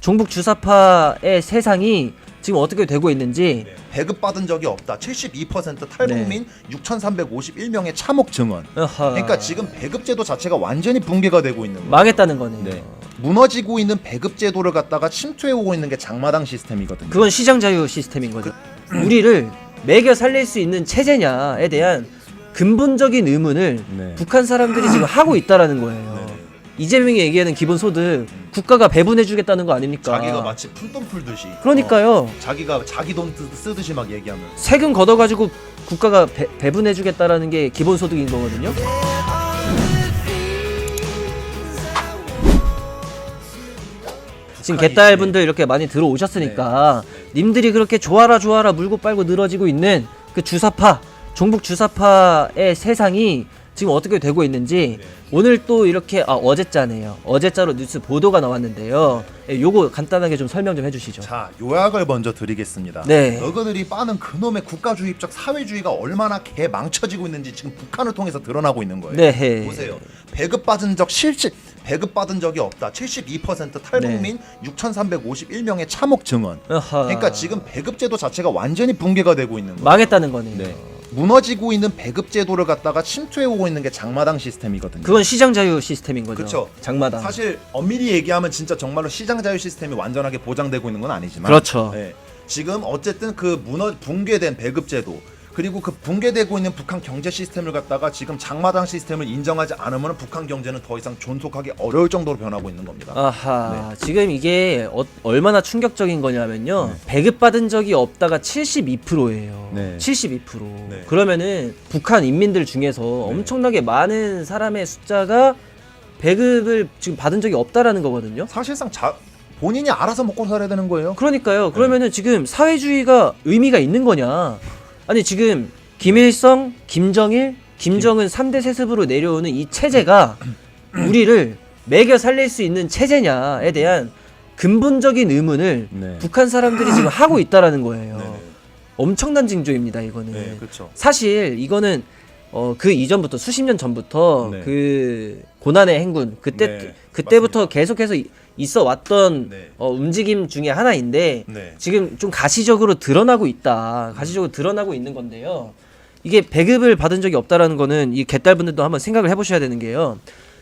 종북 주사파의 세상이 지금 어떻게 되고 있는지. 배급받은 적이 없다. 72% 탈북민 6,351명의 참혹 증언. 그러니까 지금 배급제도 자체가 완전히 붕괴가 되고 있는 거예요. 망했다는 거네요. 무너지고 있는 배급제도를 갖다가 침투해오고 있는 게 장마당 시스템이거든요. 그건 시장 자유 시스템인 거죠. 우리를 매겨 살릴 수 있는 체제냐에 대한 근본적인 의문을 북한 사람들이 지금 하고 있다라는 거예요. 이재명이 얘기하는 기본소득 국가가 배분해주겠다는 거 아닙니까? 자기가 마치 푼돈 풀듯이. 그러니까요. 자기가 자기 돈 쓰듯이 막 얘기하면. 세금 걷어가지고 국가가 배분해주겠다라는 게 기본소득인 거거든요. 지금 개딸분들 이렇게 많이 들어오셨으니까 님들이 그렇게 좋아라 물고 빨고 늘어지고 있는 그 주사파, 종북 주사파의 세상이 지금 어떻게 되고 있는지 오늘 또 이렇게 어제자네요. 어제자로 뉴스 보도가 나왔는데요. 요거 간단하게 좀 설명 좀 해주시죠. 자, 요약을 먼저 드리겠습니다. 너희들이 빠는 그놈의 국가주의적 사회주의가 얼마나 개망쳐지고 있는지 지금 북한을 통해서 드러나고 있는 거예요. 보세요. 배급받은 적이 없다. 72% 탈북민 6,351명의 참혹 증언. 그러니까 지금 배급제도 자체가 완전히 붕괴가 되고 있는 거예요. 망했다는 거네요. 무너지고 있는 배급제도를 갖다가 침투해오고 있는 게 장마당 시스템이거든요. 그건 시장 자유 시스템인 거죠. 그렇죠. 장마당. 사실 엄밀히 얘기하면 진짜 정말로 시장 자유 시스템이 완전하게 보장되고 있는 건 아니지만, 그렇죠. 지금 어쨌든 그 붕괴된 배급제도, 그리고 그 붕괴되고 있는 북한 경제 시스템을 갖다가 지금 장마당 시스템을 인정하지 않으면 북한 경제는 더 이상 존속하기 어려울 정도로 변하고 있는 겁니다. 지금 이게 얼마나 충격적인 거냐면요. 배급받은 적이 없다가 72%예요. 72%. 그러면은 북한 인민들 중에서 엄청나게 많은 사람의 숫자가 배급을 지금 받은 적이 없다라는 거거든요. 사실상 본인이 알아서 먹고 살아야 되는 거예요. 그러니까요. 그러면은 지금 사회주의가 의미가 있는 거냐? 아니 지금 김일성, 김정일, 김정은 3대 세습으로 내려오는 이 체제가 우리를 매겨 살릴 수 있는 체제냐에 대한 근본적인 의문을 북한 사람들이 지금 하고 있다라는 거예요. 엄청난 징조입니다, 이거는. 그렇죠. 사실 이거는 그 이전부터 수십 년 전부터 그 고난의 행군 그때부터 계속해서 있어 왔던 움직임 중에 하나인데 지금 좀 가시적으로 드러나고 있다. 가시적으로 드러나고 있는 건데요. 이게 배급을 받은 적이 없다라는 거는 이 개딸분들도 한번 생각을 해보셔야 되는 게요.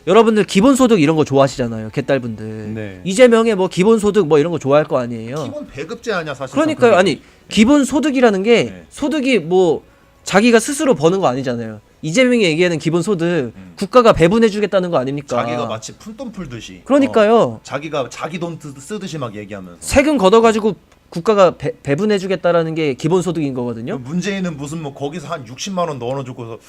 여러분들 기본소득 이런 거 좋아하시잖아요, 개딸분들. 이재명의 뭐 기본소득 뭐 이런 거 좋아할 거 아니에요. 기본 배급제 아니야 사실. 그러니까요. 아니 기본소득이라는 게 소득이 뭐 자기가 스스로 버는 거 아니잖아요. 이재명이 얘기하는 기본소득 국가가 배분해주겠다는 거 아닙니까? 자기가 마치 푼돈 풀듯이. 그러니까요. 자기가 자기 돈 쓰듯이 막 얘기하면서. 세금 걷어가지고 국가가 배분해주겠다는 게 기본소득인 거거든요. 문재인은 무슨 뭐 거기서 한 60만 원 넣어주고서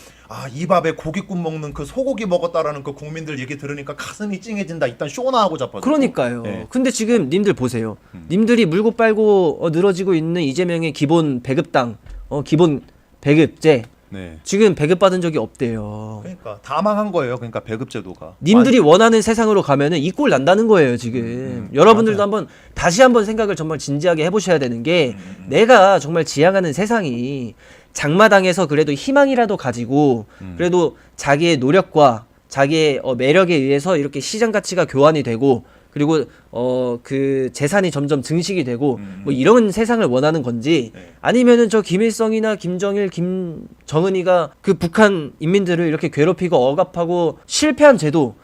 이 밥에 고깃국 먹는 그 소고기 먹었다라는 그 국민들 얘기 들으니까 가슴이 찡해진다. 일단 쇼나 하고 자빠져. 그러니까요. 근데 지금 님들 보세요. 님들이 물고 빨고 늘어지고 있는 이재명의 기본 배급당, 기본 배급제. 지금 배급받은 적이 없대요. 그러니까 다 망한 거예요. 그러니까 배급제도가. 님들이 원하는 세상으로 가면은 이 꼴 난다는 거예요, 지금. 여러분들도 한번 다시 한번 생각을 정말 진지하게 해보셔야 되는 게 내가 정말 지향하는 세상이 장마당에서 그래도 희망이라도 가지고 그래도 자기의 노력과 자기의 매력에 의해서 이렇게 시장 가치가 교환이 되고 그리고 그 재산이 점점 증식이 되고 뭐 이런 세상을 원하는 건지 아니면은 저 김일성이나 김정일, 김정은이가 그 북한 인민들을 이렇게 괴롭히고 억압하고 실패한 제도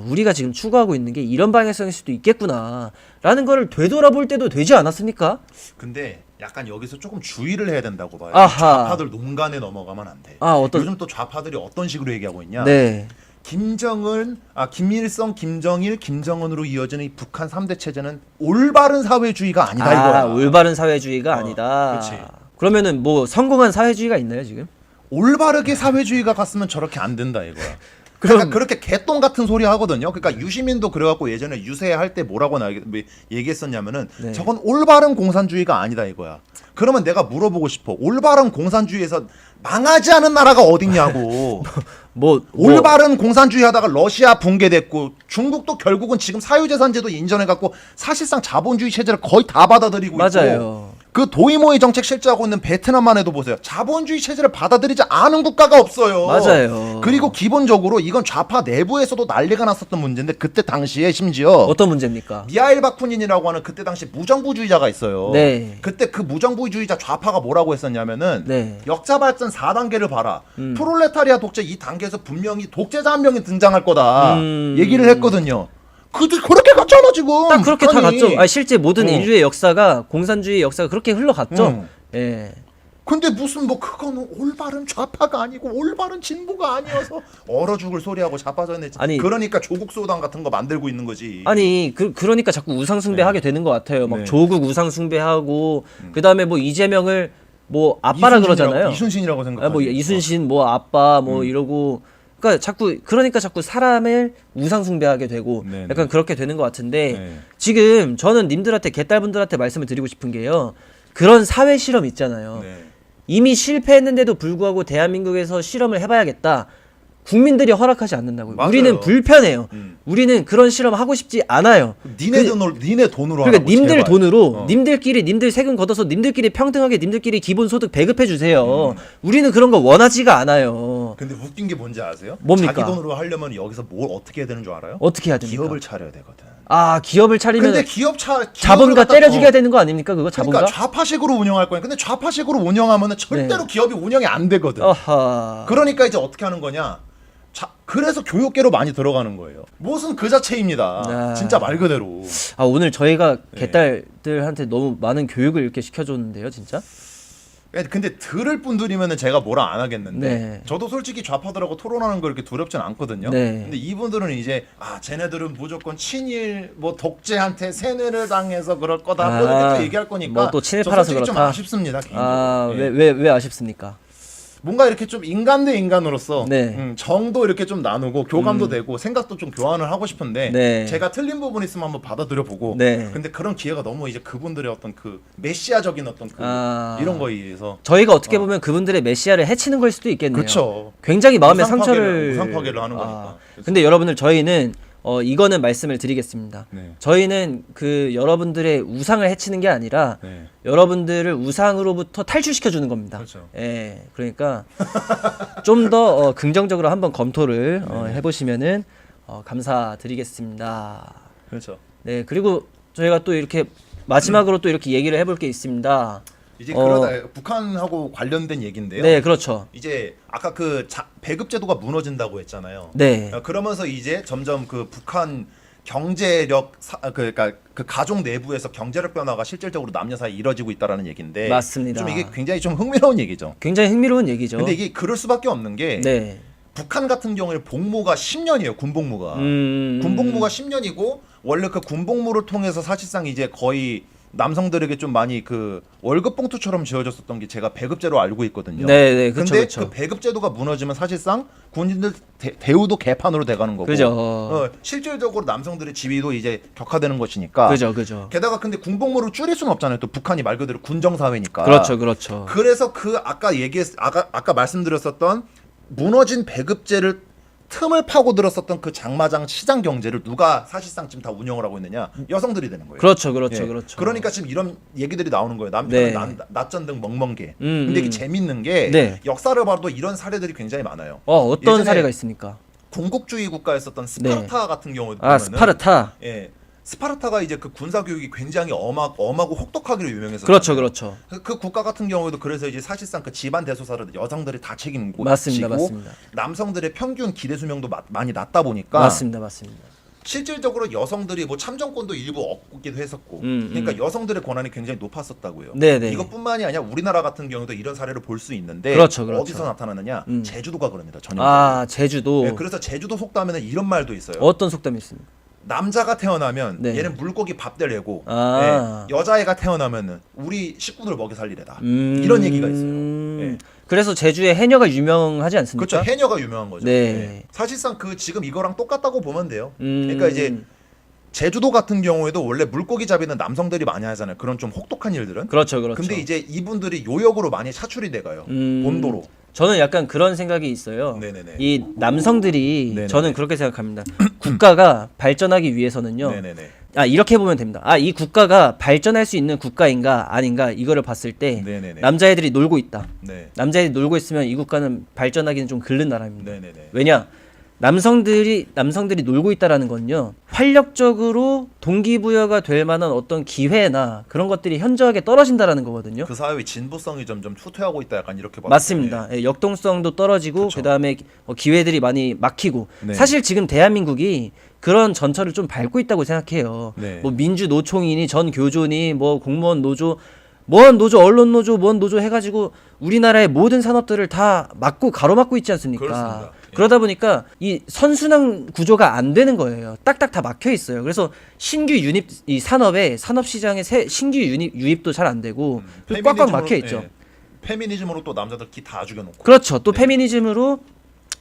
우리가 지금 추구하고 있는 게 이런 방향성일 수도 있겠구나 라는 거를 되돌아볼 때도 되지 않았습니까? 근데 약간 여기서 조금 주의를 해야 된다고 봐요. 좌파들 논간에 넘어가면 안 돼. 요즘 또 좌파들이 어떤 식으로 얘기하고 있냐. 김일성, 김정일, 김정은으로 이어지는 이 북한 3대 체제는 올바른 사회주의가 아니다 이거야. 올바른 사회주의가 아니다. 그렇지. 그러면은 뭐 성공한 사회주의가 있나요 지금? 올바르게 사회주의가 갔으면 저렇게 안 된다 이거야. 그러니까 그렇게 개똥 같은 소리 하거든요. 그러니까 유시민도 그래갖고 예전에 유세할 때 뭐라고 얘기했었냐면은 저건 올바른 공산주의가 아니다 이거야. 그러면 내가 물어보고 싶어. 올바른 공산주의에서 망하지 않은 나라가 어딨냐고. 올바른 공산주의 하다가 러시아 붕괴됐고 중국도 결국은 지금 사유재산제도 인정해갖고 사실상 자본주의 체제를 거의 다 받아들이고 있고 그 도이모의 정책 실제하고 있는 베트남만 해도 보세요. 자본주의 체제를 받아들이지 않은 국가가 없어요. 맞아요. 그리고 기본적으로 이건 좌파 내부에서도 난리가 났었던 문제인데 그때 당시에 심지어 어떤 문제입니까? 미하일 바쿠닌이라고 하는 그때 당시 무정부주의자가 있어요. 네. 그때 그 무정부주의자 좌파가 뭐라고 했었냐면은 네. 역사 발전 4단계를 봐라. 프롤레타리아 독재 이 단계에서 분명히 독재자 한 명이 등장할 거다. 얘기를 했거든요. 그렇게 갔잖아 지금. 딱 그렇게 다 북한이. 갔죠. 실제 모든 어. 인류의 역사가 공산주의 역사가 그렇게 흘러갔죠. 예. 근데 무슨 뭐 그거는 올바른 좌파가 아니고 올바른 진보가 아니어서 얼어 죽을 소리하고 자빠졌네. 아니, 그러니까 조국 소당 같은 거 만들고 있는 거지. 아니 그러니까 자꾸 우상숭배하게 되는 것 같아요. 막 네. 조국 우상숭배하고 그다음에 뭐 이재명을 뭐 아빠라 그러잖아요. 이순신이라고 생각하죠. 뭐 이순신 뭐 아빠 뭐 이러고 그러니까 자꾸 사람을 우상숭배하게 되고 네네. 약간 그렇게 되는 것 같은데 네. 지금 저는 님들한테 개딸분들한테 말씀을 드리고 싶은 게요. 그런 사회 실험 있잖아요. 네. 이미 실패했는데도 불구하고 대한민국에서 실험을 해봐야겠다. 국민들이 허락하지 않는다고요. 맞아요. 우리는 불편해요. 우리는 그런 실험 하고 싶지 않아요. 니네 돈으로 그러니까 하라고, 님들 제발. 돈으로 님들 세금 걷어서 님들끼리 평등하게 님들끼리 기본소득 배급해 주세요. 우리는 그런 거 원하지가 않아요. 근데 웃긴 게 뭔지 아세요? 뭡니까? 자기 돈으로 하려면 여기서 뭘 어떻게 해야 되는 줄 알아요? 어떻게 해야 됩니까? 기업을 차려야 되거든. 기업을 차리면 근데 기업을 자본가 갖다- 때려 죽여야 되는 거 아닙니까? 그거 자본가? 그러니까 좌파식으로 운영할 거야. 근데 좌파식으로 운영하면은 절대로 기업이 운영이 안 되거든. 어하. 그러니까 이제 어떻게 하는 거냐? 그래서 교육계로 많이 들어가는 거예요. 무슨 그 자체입니다. 진짜 말 그대로. 오늘 저희가 개딸들한테 너무 많은 교육을 이렇게 시켜줬는데요, 진짜? 근데 들을 분들이면은 제가 뭐라 안 하겠는데 네. 저도 솔직히 좌파들하고 토론하는 거 이렇게 두렵진 않거든요. 네. 근데 이분들은 이제 쟤네들은 무조건 친일 뭐 독재한테 세뇌를 당해서 그럴 거다 뭐 이렇게 또 얘기할 거니까 뭐 또 친일 저 팔아서 솔직히 좀 그렇다? 아쉽습니다 개인적으로. 예. 왜 아쉽습니까? 뭔가 이렇게 좀 인간 대 인간으로서 네. 정도 이렇게 좀 나누고 교감도 되고 생각도 좀 교환을 하고 싶은데 네. 제가 틀린 부분 있으면 한번 받아들여 보고 네. 근데 그런 기회가 너무 이제 그분들의 어떤 그 메시아적인 어떤 그 이런 거에 의해서 저희가 어떻게 보면 그분들의 메시아를 해치는 걸 수도 있겠네요. 그쵸. 굉장히 마음의 우상 상처를 우상 파괴를 하는 거니까. 그래서- 근데 여러분들 저희는 이거는 말씀을 드리겠습니다. 네. 저희는 그 여러분들의 우상을 해치는 게 아니라 네. 여러분들을 우상으로부터 탈출시켜 주는 겁니다. 그렇죠. 예, 그러니까 좀 더 긍정적으로 한번 검토를 해보시면은 감사드리겠습니다. 그렇죠. 네, 그리고 저희가 또 이렇게 마지막으로 또 이렇게 얘기를 해볼 게 있습니다. 이제 그러다 북한하고 관련된 얘기인데요. 네, 그렇죠. 이제 아까 그 배급 제도가 무너진다고 했잖아요. 네. 그러면서 이제 점점 그 북한 경제력 그러니까 그 가족 내부에서 경제력 변화가 실질적으로 남녀 사이에 이뤄지고 있다라는 얘기인데 맞습니다. 좀 이게 굉장히 좀 흥미로운 얘기죠. 굉장히 흥미로운 얘기죠. 근데 이게 그럴 수밖에 없는 게 네. 북한 같은 경우에 복무가 10년이에요. 군복무가. 군복무가 10년이고 원래 그 군복무를 통해서 사실상 이제 거의 남성들에게 좀 많이 그 월급 봉투처럼 지어졌었던 게 제가 배급제로 알고 있거든요. 네, 그렇죠, 근데 그렇죠. 그 배급제도가 무너지면 사실상 군인들 대우도 개판으로 돼가는 거고. 그죠. 실질적으로 남성들의 지위도 이제 격화되는 것이니까. 그죠. 게다가 근데 군복무를 줄일 수는 없잖아요. 또 북한이 말 그대로 군정 사회니까. 그렇죠. 그래서 그 아까 말씀드렸었던 무너진 배급제를 틈을 파고 들었었던 그 장마장 시장 경제를 누가 사실상 지금 다 운영을 하고 있느냐? 여성들이 되는 거예요. 그렇죠. 예. 그러니까 지금 이런 얘기들이 나오는 거예요. 네. 남편은 낮전등 멍멍개. 근데 이게 재밌는 게 네. 역사를 봐도 이런 사례들이 굉장히 많아요. 어떤 예전에 사례가 있습니까? 군국주의 국가였었던 스파르타 같은 경우도 보면은 스파르타. 예. 스파르타가 이제 그 군사 교육이 굉장히 엄하고 혹독하기로 유명했었어요. 그렇죠. 그 국가 같은 경우에도 그래서 이제 사실상 그 집안 대소사를 여성들이 다 책임지고 맞습니다. 남성들의 평균 기대 수명도 많이 낮다 보니까 맞습니다. 실질적으로 여성들이 뭐 참정권도 일부 얻기도 했었고 그러니까 여성들의 권한이 굉장히 높았었다고요. 네네. 이것뿐만이 아니라 우리나라 같은 경우도 이런 사례를 볼 수 있는데 그렇죠. 어디서 나타나느냐? 제주도가 그럽니다. 전형적으로. 제주도. 네, 그래서 제주도 속담에는 이런 말도 있어요. 어떤 속담이 있습니까? 남자가 태어나면 네. 얘는 물고기 밥대 내고 아. 여자애가 태어나면은 우리 식구들 먹여 살리래다. 이런 얘기가 있어요. 예. 그래서 제주에 해녀가 유명하지 않습니까? 그렇죠. 해녀가 유명한 거죠. 네. 예. 사실상 그 지금 이거랑 똑같다고 보면 돼요. 그러니까 이제 제주도 같은 경우에도 원래 물고기 잡이는 남성들이 많이 하잖아요. 그런 좀 혹독한 일들은. 그렇죠. 근데 이제 이분들이 요역으로 많이 차출이 돼가요. 본도로. 저는 약간 그런 생각이 있어요. 네네네. 이 남성들이 네네네. 저는 그렇게 생각합니다. 국가가 발전하기 위해서는요. 네네네. 이렇게 보면 됩니다. 이 국가가 발전할 수 있는 국가인가 아닌가 이거를 봤을 때 네네네. 남자애들이 놀고 있다. 네. 남자애들이 놀고 있으면 이 국가는 발전하기는 좀 글른 나라입니다. 네네네. 왜냐? 남성들이 놀고 있다라는 건요. 활력적으로 동기부여가 될 만한 어떤 기회나 그런 것들이 현저하게 떨어진다라는 거거든요. 그 사회의 진보성이 점점 후퇴하고 있다 약간 이렇게 봤을 맞습니다. 예, 역동성도 떨어지고 그쵸. 그다음에 기회들이 많이 막히고 네. 사실 지금 대한민국이 그런 전철을 좀 밟고 있다고 생각해요. 네. 뭐 민주 노총이니 전 교조니 뭐 공무원 노조 뭔 노조 언론 노조 뭔 노조 해가지고 우리나라의 모든 산업들을 다 막고 가로막고 있지 않습니까? 그렇습니다. 예. 그러다 보니까 이 선순환 구조가 안 되는 거예요. 딱딱 다 막혀 있어요. 그래서 신규 유입 이 산업 시장에 신규 유입도 잘 안 되고 꽉꽉 막혀 있죠. 예. 페미니즘으로 또 남자들 기 다 죽여놓고. 그렇죠. 또 네. 페미니즘으로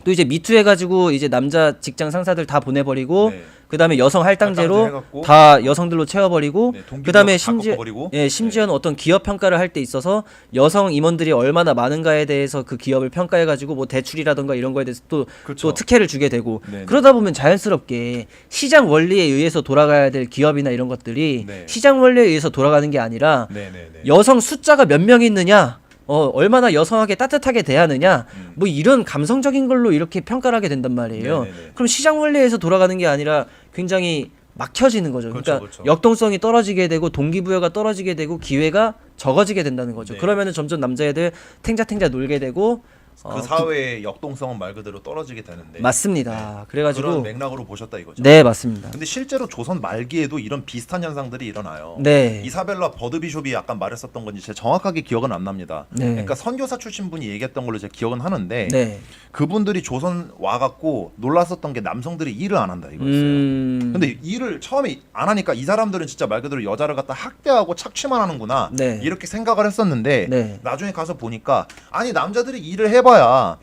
또 이제 미투 해가지고 이제 남자 직장 상사들 다 보내버리고 네. 그다음에 여성 할당제로 할당제 해갖고. 다 여성들로 채워버리고 네, 동기부여 그다음에 다 꺾어버리고. 심지어는 어떤 기업 평가를 할 때 있어서 여성 임원들이 얼마나 많은가에 대해서 그 기업을 평가해가지고 뭐 대출이라던가 이런 거에 대해서 또 그렇죠. 특혜를 주게 되고 네, 그러다 보면 자연스럽게 시장 원리에 의해서 돌아가야 될 기업이나 이런 것들이 네. 시장 원리에 의해서 돌아가는 게 아니라 네네네. 여성 숫자가 몇 명 있느냐 얼마나 여성하게 따뜻하게 대하느냐 뭐 이런 감성적인 걸로 이렇게 평가를 하게 된단 말이에요. 네네네. 그럼 시장 원리에서 돌아가는 게 아니라 굉장히 막혀지는 거죠. 그렇죠, 그러니까 그렇죠. 역동성이 떨어지게 되고 동기부여가 떨어지게 되고 기회가 적어지게 된다는 거죠. 네. 그러면은 점점 남자애들 탱자탱자 놀게 되고 그 사회의 역동성은 말 그대로 떨어지게 되는데. 맞습니다. 네. 그래가지고 그런 맥락으로 보셨다 이거죠. 네 맞습니다. 근데 실제로 조선 말기에도 이런 비슷한 현상들이 일어나요. 네. 이사벨라 버드비숍이 약간 말했었던 건지 제가 정확하게 기억은 안 납니다. 네. 그러니까 선교사 출신 분이 얘기했던 걸로 제가 기억은 하는데 네. 그분들이 조선 와갖고 놀랐었던 게 남성들이 일을 안 한다 이거였어요. 근데 일을 처음에 안 하니까 이 사람들은 진짜 말 그대로 여자를 갖다 학대하고 착취만 하는구나 네. 이렇게 생각을 했었는데 네. 나중에 가서 보니까 아니 남자들이 일을 해봐야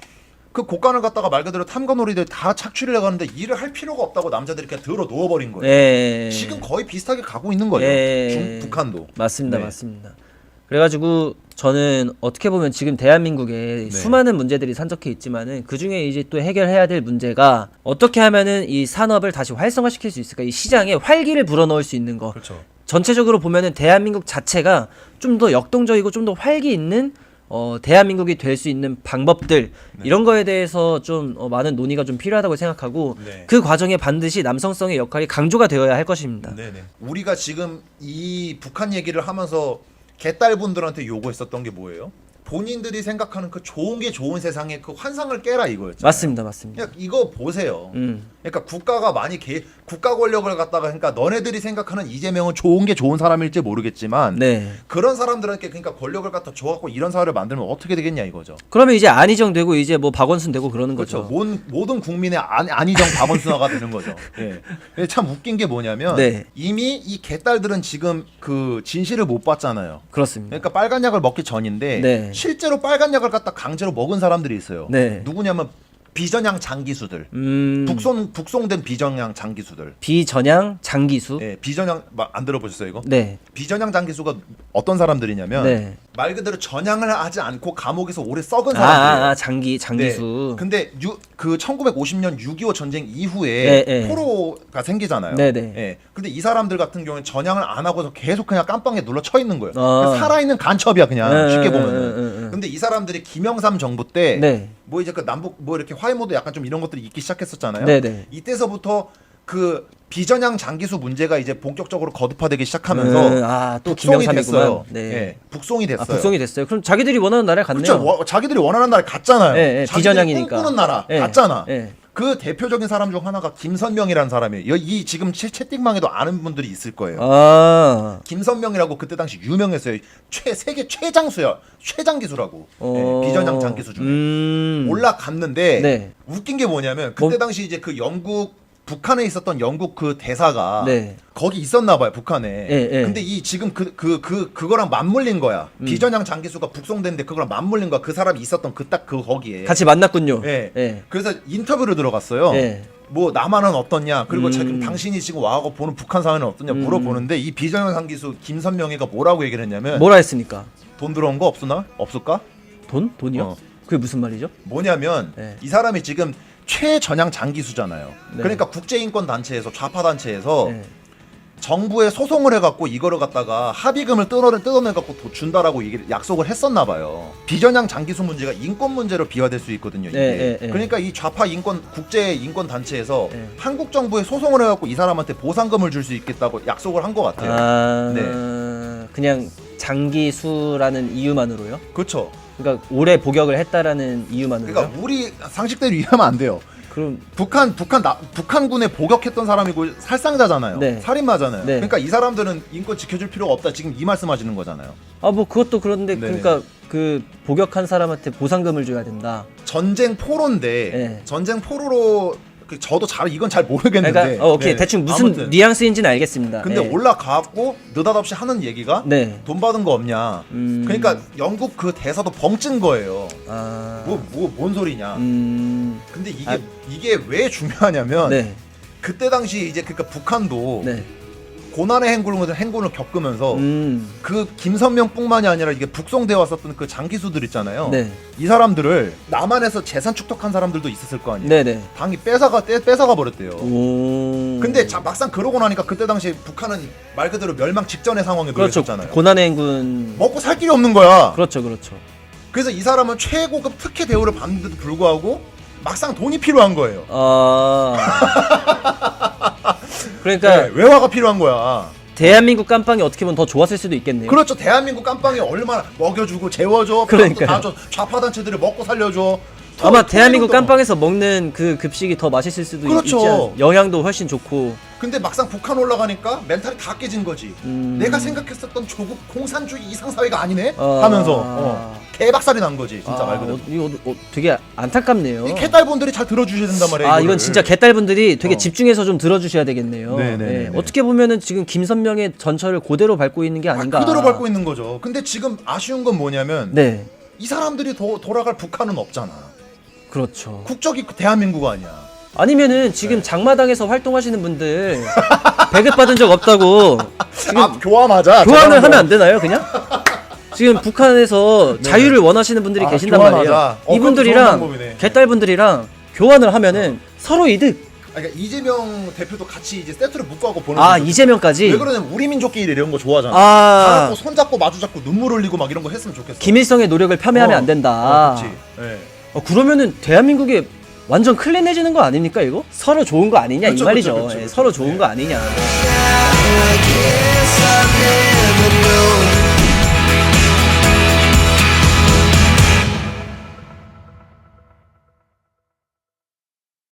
그 곡간을 갖다가 말 그대로 탐관오리들 다 착취를 해가는데 일을 할 필요가 없다고 남자들이 그냥 들어 누워버린 거예요. 네. 지금 거의 비슷하게 가고 있는 거예요. 예. 북한도. 맞습니다, 네. 맞습니다. 그래가지고 저는 어떻게 보면 지금 대한민국에 네. 수많은 문제들이 산적해 있지만은 그 중에 이제 또 해결해야 될 문제가 어떻게 하면은 이 산업을 다시 활성화시킬 수 있을까? 이 시장에 활기를 불어넣을 수 있는 거. 그렇죠. 전체적으로 보면은 대한민국 자체가 좀 더 역동적이고 좀 더 활기 있는 대한민국이 될 수 있는 방법들 이런 거에 대해서 좀 많은 논의가 좀 필요하다고 생각하고 네. 그 과정에 반드시 남성성의 역할이 강조가 되어야 할 것입니다. 네네. 우리가 지금 이 북한 얘기를 하면서 개딸분들한테 요구했었던 게 뭐예요? 본인들이 생각하는 그 좋은 게 좋은 세상의 그 환상을 깨라 이거였잖아요. 맞습니다, 맞습니다. 그냥 이거 보세요. 그러니까 국가가 많이 국가 권력을 갖다가 그러니까 너네들이 생각하는 이재명은 좋은 게 좋은 사람일지 모르겠지만 네. 그런 사람들한테 그러니까 권력을 갖다 줘갖고 이런 사회를 만들면 어떻게 되겠냐 이거죠. 그러면 이제 안희정 되고 이제 뭐 박원순 되고 그러는 그렇죠. 거죠. 모든 국민의 안희정 박원순화가 되는 거죠. 예. 근데 참 웃긴 게 뭐냐면 네. 이미 이 개딸들은 지금 그 진실을 못 봤잖아요. 그렇습니다. 그러니까 빨간 약을 먹기 전인데 네. 실제로 빨간 약을 갖다 강제로 먹은 사람들이 있어요. 네. 누구냐면 비전향 장기수들. 북송된 비전향 장기수들. 비전향 장기수. 예, 비전향 안 들어보셨어요 이거? 네. 비전향 장기수가 어떤 사람들이냐면 네. 말 그대로 전향을 하지 않고 감옥에서 오래 썩은 사람들이에요. 장기수. 네. 근데 그 1950년 6.25 전쟁 이후에 네, 네. 포로가 생기잖아요. 네, 네. 예. 근데 이 사람들 같은 경우는 전향을 안 하고서 계속 그냥 깜빵에 눌러 쳐 있는 거예요. 아. 살아있는 간첩이야 그냥 네, 쉽게 네, 보면은. 네, 네. 근데 이 사람들이 김영삼 정부 때 네. 뭐 이제 그 남북 뭐 이렇게 화해모드 약간 좀 이런 것들이 있기 시작했었잖아요. 네, 네. 이때서부터 그 비전향 장기수 문제가 이제 본격적으로 거듭화되기 시작하면서 또 북송이 김영삼이구만. 됐어요. 네. 예, 북송이 됐어요. 북송이 됐어요. 그럼 자기들이 원하는 나라에 갔네요. 그렇죠. 자기들이 원하는 나라 갔잖아요. 예, 예, 자기들이 비전향이니까. 꿈꾸는 나라 예, 갔잖아. 예. 그 대표적인 사람 중 하나가 김선명이라는 사람이에요. 이 지금 채팅방에도 아는 분들이 있을 거예요. 아. 김선명이라고 그때 당시 유명했어요. 세계 최장수야. 최장기수라고. 예, 비전향 장기수 중에. 올라갔는데 네. 웃긴 게 뭐냐면 그때 당시 이제 그 북한에 있었던 영국 그 대사가 네. 거기 있었나 봐요 북한에. 예, 예. 근데 이 지금 그거랑 맞물린 거야. 비전향 장기수가 북송됐는데 그거랑 맞물린 거야. 그 사람이 있었던 그 거기에. 같이 만났군요. 예. 예. 그래서 인터뷰를 들어갔어요. 예. 뭐 남한은 어떻냐 그리고 지금 당신이 지금 와서 보는 북한 사회는 어떠냐 물어보는데 이 비전향 장기수 김선명이가 뭐라고 얘기를 했냐면 뭐라 했습니까? 돈 들어온 거 없을까? 돈이요? 그게 무슨 말이죠? 뭐냐면 네. 이 사람이 지금 최전향 장기수잖아요. 네. 그러니까 국제인권 단체에서 좌파 단체에서 네. 정부에 소송을 해갖고 이거를 갖다가 합의금을 뜯어내갖고 준다라고 약속을 했었나 봐요. 비전향 장기수 문제가 인권 문제로 비화될 수 있거든요. 이게. 그러니까 이 좌파 인권 국제 인권 단체에서 한국 정부에 소송을 해갖고 이 사람한테 보상금을 줄 수 있겠다고 약속을 한 것 같아요. 네. 그냥 장기수라는 이유만으로요? 그렇죠. 그러니까 오래 복역을 했다라는 이유만으로요? 그러니까 우리 상식대로 이해하면 안 돼요. 그럼 북한군에 복역했던 사람이고 살상자잖아요. 네. 살인마잖아요. 네. 그러니까 이 사람들은 인권 지켜줄 필요가 없다. 지금 이 말씀하시는 거잖아요. 아 뭐 그것도 그런데 네네. 그러니까 그 복역한 사람한테 보상금을 줘야 된다. 전쟁 포로인데 네. 전쟁 포로로 저도 이건 잘 모르겠는데. 그러니까 오케이 네. 대충 무슨 아무튼. 뉘앙스인지는 알겠습니다. 근데 올라가고 느닷없이 하는 얘기가 네. 돈 받은 거 없냐. 그러니까 영국 그 대사도 벙찐 거예요. 뭔 소리냐. 근데 이게 왜 중요하냐면 네. 그때 당시 이제 그러니까 북한도 네. 고난의 행군을 겪으면서 그 김선명뿐만이 아니라 이게 북송돼 왔었던 그 장기수들 있잖아요. 네. 이 사람들을 남한에서 재산 축적한 사람들도 있었을 거 아니에요. 네네. 당이 뺏어가 버렸대요. 오. 근데 막상 그러고 나니까 그때 당시 북한은 말 그대로 멸망 직전의 상황에 놓여 그렇죠. 있었잖아요. 고난의 행군. 먹고 살 길이 없는 거야. 그렇죠, 그렇죠. 그래서 이 사람은 최고급 특혜 대우를 받는데도 불구하고 막상 돈이 필요한 거예요. 그러니까 네, 외화가 필요한 거야. 대한민국 깜빵이 어떻게 보면 더 좋았을 수도 있겠네요. 그렇죠. 대한민국 깜빵이 얼마나 먹여주고 재워줘. 그러니까요. 다 줘. 좌파 단체들을 먹고 살려줘. 아마 대한민국 깜빵에서 먹는 그 급식이 더 맛있을 수도 그렇죠. 있지 않... 영양도 훨씬 좋고. 근데 막상 북한 올라가니까 멘탈이 다 깨진 거지. 내가 생각했었던 조국 공산주의 이상 사회가 아니네 하면서 개박살이 난 거지. 진짜 말 그대로. 이거 되게 안타깝네요. 이 개딸분들이 잘 들어주셔야 된단 말이에요. 이건 진짜 개딸분들이 되게 집중해서 좀 들어주셔야 되겠네요. 네네네네. 어떻게 보면은 지금 김선명의 전철을 그대로 밟고 있는 게 아닌가. 그대로 밟고 있는 거죠. 근데 지금 아쉬운 건 뭐냐면 네. 이 사람들이 돌아갈 북한은 없잖아. 그렇죠. 국적이 대한민국 아니야. 아니면은 지금 장마당에서 활동하시는 분들 배급 받은 적 없다고 교화하자. 교환을 하면 안 되나요, 그냥? 지금 북한에서 자유를 원하시는 분들이 계신단 교환하자. 말이에요. 그것도 좋은 이분들이랑 방법이네. 개딸분들이랑 교환을 하면은 서로 이득. 그러니까 이재명 대표도 같이 이제 세트를 묶어갖고 보는. 이재명까지. 왜 그러냐면 우리 민족끼리 이런 거 좋아하잖아. 다 손잡고 마주잡고 눈물 흘리고 막 이런 거 했으면 좋겠어. 김일성의 노력을 폄훼하면 안 된다. 그렇지. 네. 그러면은 대한민국에 완전 클린해지는 거 아닙니까 이거? 서로 좋은 거 아니냐 그렇죠, 이 말이죠. 그렇죠, 그렇죠, 그렇죠. 서로 좋은 거 아니냐.